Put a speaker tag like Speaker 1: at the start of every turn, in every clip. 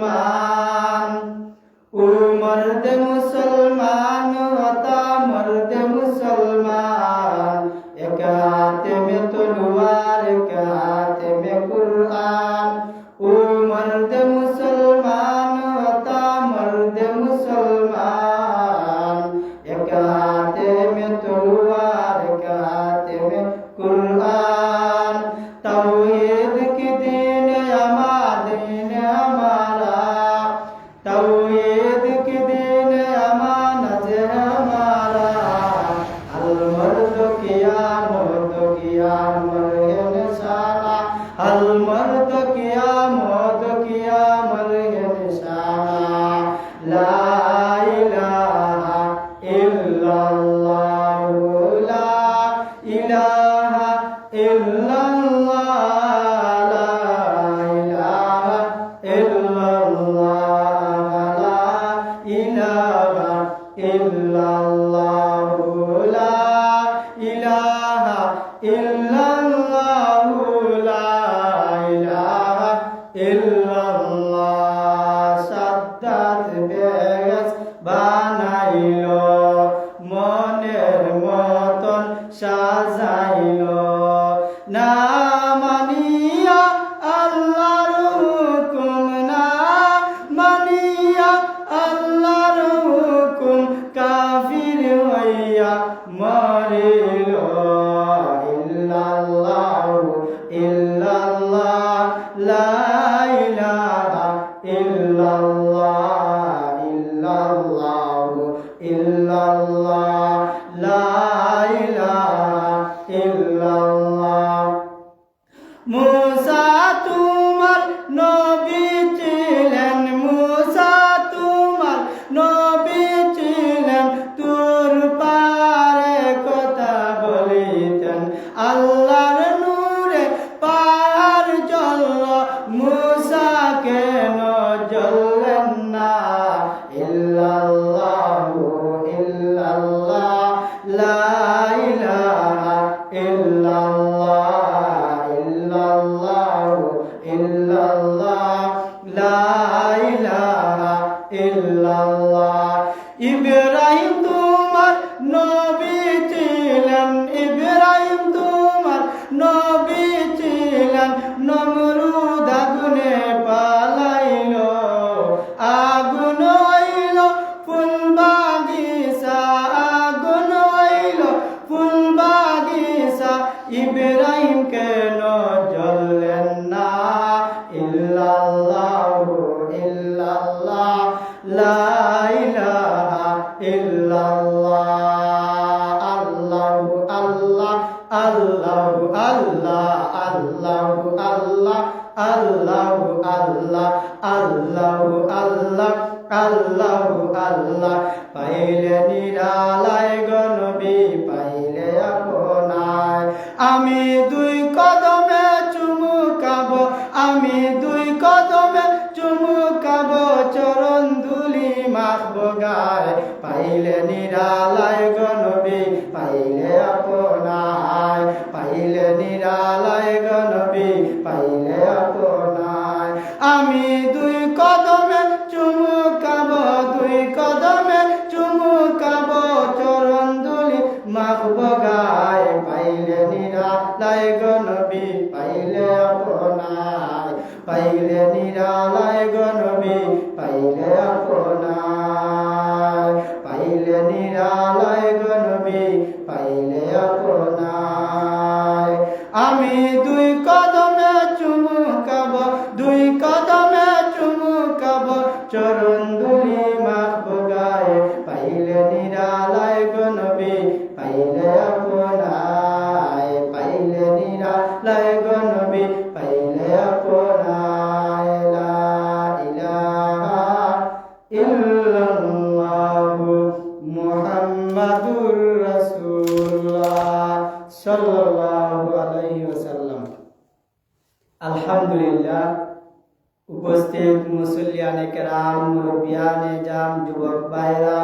Speaker 1: मुसलमान, ओ मर्द मुसलमान अता मर्द मुसलमान, एक हाथ में तलवार एक हाथ में कुरान। ओ मर्द मुसलमान अता मर्द मुसलमान, एक हाथ में तलवार एक हाथ में कुरान। तौहीद की दीन हमारा, तौहीद की दीन अमानत हमारा। अल मर्द किया मर्द निशाना, अल मर्द किया मर्द निशाना। ला इलाहा इल्लल्लाह, ला इलाहा इल्लल्लाह, ला इलाहा इल्लल्लाह, ला इलाहा इल्लल्लाह, ला इलाहा इल्लल्लाह, ला इलाहा इल्लल्लाह। साद्दात बेगस বানাইলো, মনের মতন সাজাইলো। না মানিয়া আল্লাহর হুকুম, না মানিয়া আল্লাহর হুকুম, কাফির হইয়া মরিল। ইল্লাল্লাহু ইল্লাল্লাহ, লা ইলাহা ইল্লাল্লাহ, ইল্লাল্লাহু ইল্লাল্লাহ, লা ইলাহা ইল্লাল্লাহ। মুসা তোমার নবী ছিলেন, মুসা তোমার নবী ছিলেন, তুর পারে কথা বলিতেন। আল্লাহর নূরে পাহাড় জ্বলল, মুসা কেন জ্বললেন না? ইল্লাল্লাহু ইল্লাল্লাহ, লা ইলাহা ইল্লাল্লাহ, ইল্লাল্লাহু ইল্লাল্লাহ, লা ইলাহা ইল্লাল্লাহ। ইব্রাহিম তোমার নবী ছিলেন, ইব্রাহিম তোমার নবী ছিলেন, নমরুদ আগুনে পালাইল, আগুন হইল ফুল বাগিচা, আগুন হইল ফুল বাগিচা। ইব্রাহিম কেন জ্বললেন না? ইল্লাল্লাহু ইল্লাল্লাহ, লা ইলাহা ইল্লাল্লাহ। আল্লাহু আল্লাহ, আল্লাহু আল্লাহ, আল্লাহু আল্লাহ, আল্লাহু আল্লাহ, আল্লাহু আল্লাহ, আল্লাহু আল্লাহ। পাইলে নিরালায় গো নবী, পাইলে আপনায়। আমি দুই কদমে চুমুকাবো, আমি দুই কদমে চুমুকাবো, চরণ ধুলি মাখবো গায়। পাইলে নিরালায় গো নবী, পাইলে আপনায়, পাইলে নিরালায় গো নবী, পাইলে আপনায়। আমি দুই কদমে চুমুকাবো, দুই কদমে চুমুকাবো, চরণ ধুলি মাখবো গায়। পাইলে নিরালায় গো নবী, পাইলে আপনায়, পাইলে নিরালায় গো নবী, পাইলে আপনায়, পাইলে নিরালায় গো নবী, পাইলে আপনায়। আমি দুই কদমে চুমুকাবো, দুই কদমে চুমুকাবো, চরণ ধুলি মাখবো গায়ে। পাইলে নিরালায় গো নবী, পাইলে আপনায়, পাইলে নিরালায় গো নবী, পাইলে আপনায়। লা ইলাহা ইল্লাল্লাহু মুহাম্মাদুর রাসূলুল্লাহ সাল্লাল্লাহু আলাইহি ওয়াসাল্লাম। আলহামদুলিল্লাহ। উপস্থিত মুসল্লিয়ানে কেরাম, মুরব্বিয়ানে জাম, যুবক ভাইরা,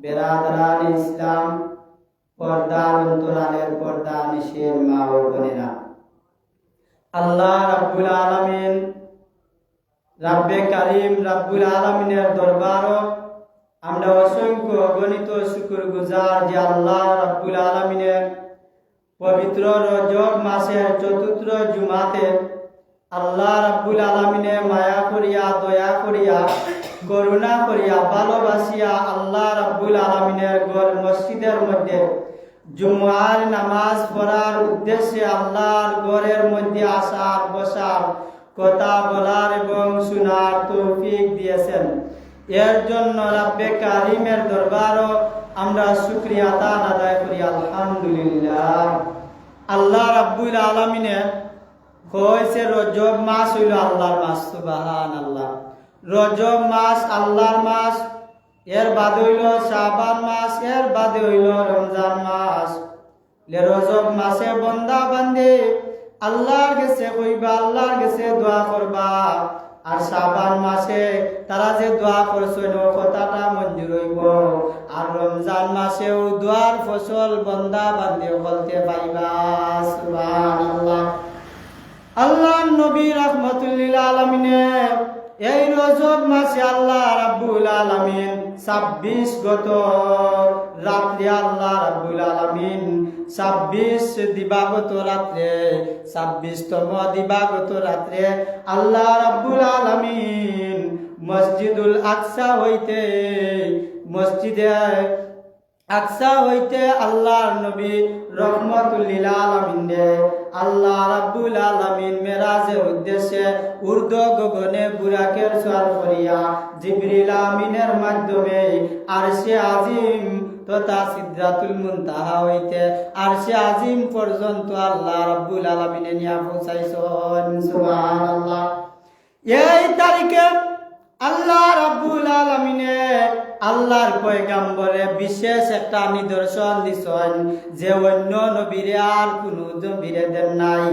Speaker 1: বেরাদারান ইসলাম, পর্দার অন্তরালের পর্দা নিশের মা ও বোনেরা, আল্লাহ রাব্বুল আলামিন রাব্বে কারিম রাব্বুল আলামিনের দরবারও আমরা অসংখ্য গণিত শুকরগুজার যে আল্লাহ রাব্বুল আলামিনের পবিত্র রজব মাসের চতুর্থ জুমাতে আল্লাহ রাব্বুল আলামিনে মায়া করিয়া দয়া করিয়া করুণা করিয়া ভালোবাসিয়া আল্লাহ রাব্বুল আলামিনের ঘর মসজিদের মধ্যে জুমার নামাজ পড়ার উদ্দেশ্যে আল্লাহর ঘরের মধ্যে আসার বসার কথা বলার এবং শোনার তৌফিক দিয়েছেন। এর জন্য রাব্বে কারিমের দরবারও আমরা শুকরিয়া আদায় করি আলহামদুলিল্লাহ। আল্লাহ রাব্বুল আলামিনের কইছে রজব মাস হইল আল্লাহর মাস, সুবহানাল্লাহ। রজব মাস আল্লাহর মাস, এর বাদে হইল শাবান মাস, এর বাদে হইল রমজান মাস। রজব মাসে বন্দা বান্দে আল্লাহর কাছে কইবা, আল্লাহর কাছে দোয়া করবা। আর শাবান মাসে তারা যে দোয়া করছে ও কথাটা মঞ্জুর হইব। আর রমজান মাসেও দোয়ার ফসল বন্দা বান্দে বলতে পাইবা, সুবহানাল্লাহ। আল্লাহ নবী রাহমাতুল্লিল আলামিনে এই রজব মাসে আল্লাহ রাব্বুল আলামিন 26 গত রাত্রে আল্লাহ রাব্বুল আলামিন 26 দিবাগত রাত্রে 26তম দিবাগত রাত্রে আল্লাহ রাব্বুল আলামিন মসজিদুল আকসা হইতে আল্লাহর নবী রহমাতুল্লিল আলামিন আল্লাহ রাব্বুল আলামিন মেরাজের উদ্দেশ্যে ঊর্ধ্ব গগনে বুরাকের সওয়ার করিয়া জিবরিল আমিনের মাধ্যমে আরশে আজিম তথা সিদরাতুল মুনতাহা হইতে আরশে আজিম পর্যন্ত আল্লাহ রাব্বুল আলামিনে নিয়া পৌঁছাইছেন, সুবহানাল্লাহ। এই তারিখে আল্লাহ রাব্বুল আলামিনে আল্লাহর পয়গাম্বরে বিশেষ একটা নিদর্শন দিছেন যে অন্য নবীরে আর কোনো নবীরে দেন নাই।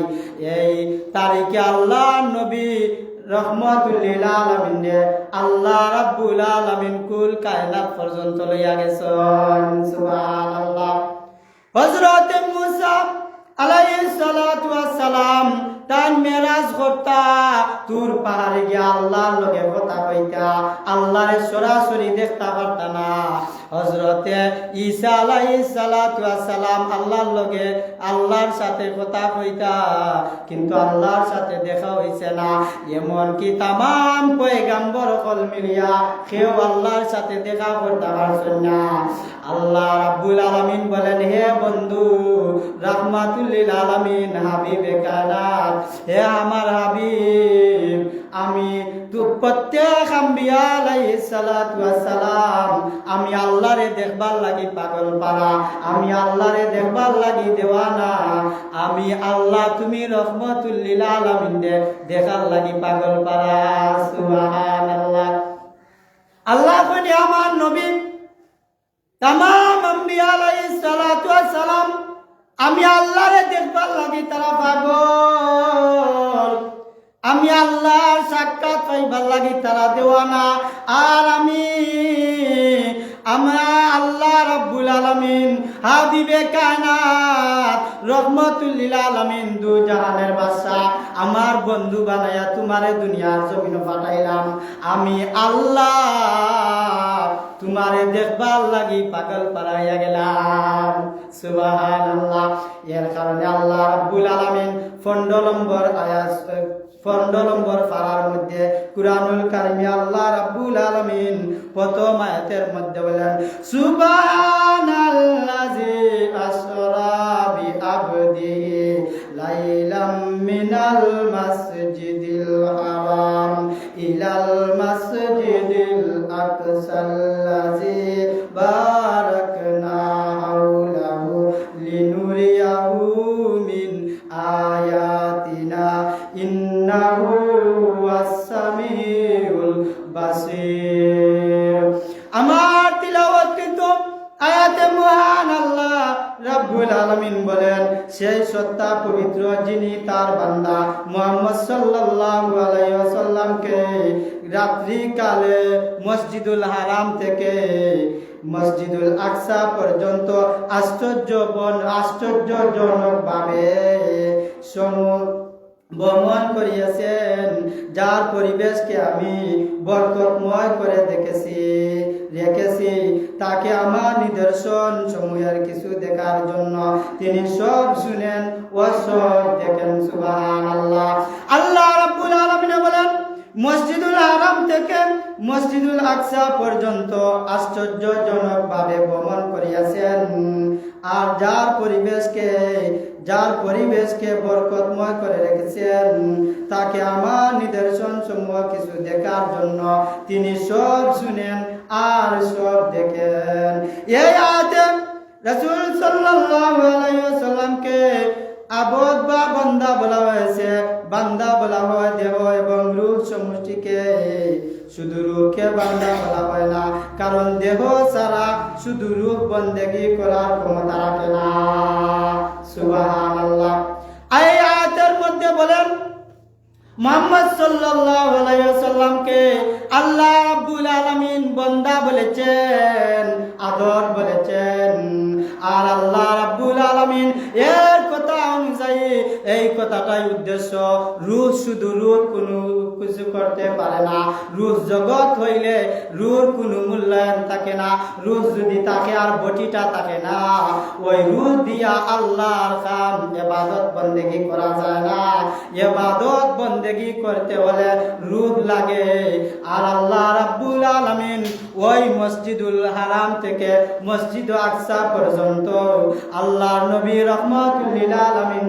Speaker 1: এই তারিখে আল্লাহ নবী রহমাতুল্লিল আলামিন আল্লাহ রাব্বুল আলামিন কুল কায়নাত পর্যন্ত লইয়া গেছেন, সুবহানাল্লাহ। হযরত মুসা আলাইহিস সালাতু ওয়াস সালাম তান মেরাজ করতা তুর পাহাড়ে গিয়া আল্লাহর লগে কথা কইতা, আল্লাহরে সরাসরি দেখতা পারতা না। হযরতে ঈসা আলাইহিস সালাতু ওয়াস সালাম আল্লাহর লগে আল্লাহর সাথে কথা কইতা, কিন্তু আল্লাহর সাথে দেখা হইছে না। এমন কি तमाम পয়গম্বর কল মিলিয়া কেউ আল্লাহর সাথে দেখা করতে পারছেন না। আল্লাহ রাব্বুল আলামিন বলেন, হে বন্ধু রাহমাতুল্লিল আলামিন হাবিবে কায়নাত, হে আমার হাবিব, আমি তো প্রত্যেক আম্বিয়া আলাইহিস সালাতু ওয়াস সালাম আমি আল্লাহরে দেখবার লাগি পাগল পারা, আমি আল্লাহরে দেখবার লাগি দেওয়ানা, আমি আল্লাহ তুমি রহমাতুল্লিল আলামিন দেখার লাগি পাগল পারা, সুবহানাল্লাহ। আল্লাহ কইনি আমার নবী तमाम আম্বিয়া আলাইহিস সালাতু ওয়াস সালাম আমি আল্লাহরে দেখবার লাগি তারা পাগল, আমি আল্লাহর সাক্ষাৎ পাইবার লাগি তারা দেওয়ানা। আর আমরা আল্লাহ রাব্বুল আলামিন হাবিবে কায়নাত রহমাতুল্লিল আলামিন দু জাহানের বাদশা আমার বন্ধু বানায়া তোমারে দুনিয়ার জমিনে পাঠাইলাম। আমি আল্লাহ তোমারে দেখবার লাগি পাগল পারাইয়া গেলাম, সুবহানাল্লাহ। এর কারণে আল্লাহ রাব্বুল আলামিন 15 নম্বর পারার মধ্যে কুরআনুল কারীমে আল্লাহ রাব্বুল আলামিন প্রথম আয়াতের মধ্যে বলেন, সুবহানাল্লাযী আসরা বিআবদিহি লাইলাম মিনাল মাসজিদিল হারাম ইলাল মাসজিদিল আকসাল্লাযী বারাকনা হাওলাহু লিনুরিয়াহু মিন আয়াতিনা ইন্নাহু হুয়াস সামিউল বাসীর। আমার তিলাওয়াত কিন্তু আয়াতে মহান আল্লাহ রাব্বুল আলামিন বলেন, সেই সত্তা পবিত্র যিনি তার বান্দা মুহাম্মদ সাল্লাল্লাহু আলাইহি ওয়াসাল্লামকে রাত্রি কালে মসজিদুল হারাম থেকে মসজিদুল আকসা পর্যন্ত আশ্চর্যজনক ভাবে ভ্রমণ করিয়াছেন, যার পরিবেশকে আমি বরকতময় করে রেখেছি, তাকে আমার নিদর্শন সমূহের কিছু দেখার জন্য তিনি সব শুনেন ও সব দেখেন। সুবহানাল্লাহ। আল্লাহ রাব্বুল আলামিন বলেন, মসজিদুল হারাম থেকে মসজিদুল আকসা পর্যন্ত আশ্চর্যজনক ভাবে ভ্রমণ করিয়াছেন, আর যার পরিবেশকে বরকতময় করে রেখেছেন, তাকে আমার নিদর্শন সমূহ কিছু দেখার জন্য তিনি সব শুনেন আর সব দেখেন। এই আয়াতে রাসূল সাল্লাল্লাহু আলাইহি ওয়াসাল্লামকে আবদ বা বান্দা বলা হয়েছে। বান্দা বলা হয় দেহ এবং রূহ সমষ্টিকে, শুধু রূহকে বান্দা বলা হয় না, কারণ দেহ ছাড়া শুধু রূহ বন্দেগী করার ক্ষমতা রাখে না। সুবহানাল্লাহ। এই আয়াতের মধ্যে বলেন, মুহাম্মদ সাল্লাল্লাহু আলাইহি ওয়াসাল্লামকে আল্লাহ রাব্বুল আলামিন বান্দা বলেছেন, আদর বলেছেন। আর আল্লাহ রাব্বুল আলামিন এর কথা অনুযায়ী, এই কথাটাই উদ্দেশ্য, রূহ শুধু রূহ কোনো কিছু করতে পারে না। রূহ জগৎ হইলে রূহর কোনো মূল্যায়ন থাকে না। রূহ যদি থাকে আর বটিটা থাকে না, ওই রূহ দিয়া আল্লাহর কাম ইবাদত বন্দেগী করা যায় না। ইবাদত বন্দেগী করতে হলে রূহ লাগে। আর আল্লাহ রাব্বুল আলামিন ওই মসজিদুল হারাম থেকে মসজিদ আকসা পর্যন্ত আল্লাহর নবী রহমাতুল লিল আলামিন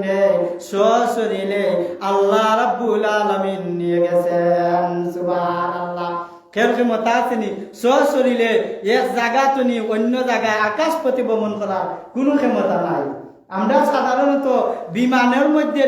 Speaker 1: সশরীরে আল্লাহ রাব্বুল আলামিন নিয়ে গেছেন। সুবহানাল্লাহ। কেউ ক্ষমতা আসেনি সশরীরে এক জায়গা তো নি অন্য জায়গায় আকাশ পথে ভ্রমণ করার কোনো ক্ষমতা নাই। আমরা সাধারণত বিমানের মধ্যে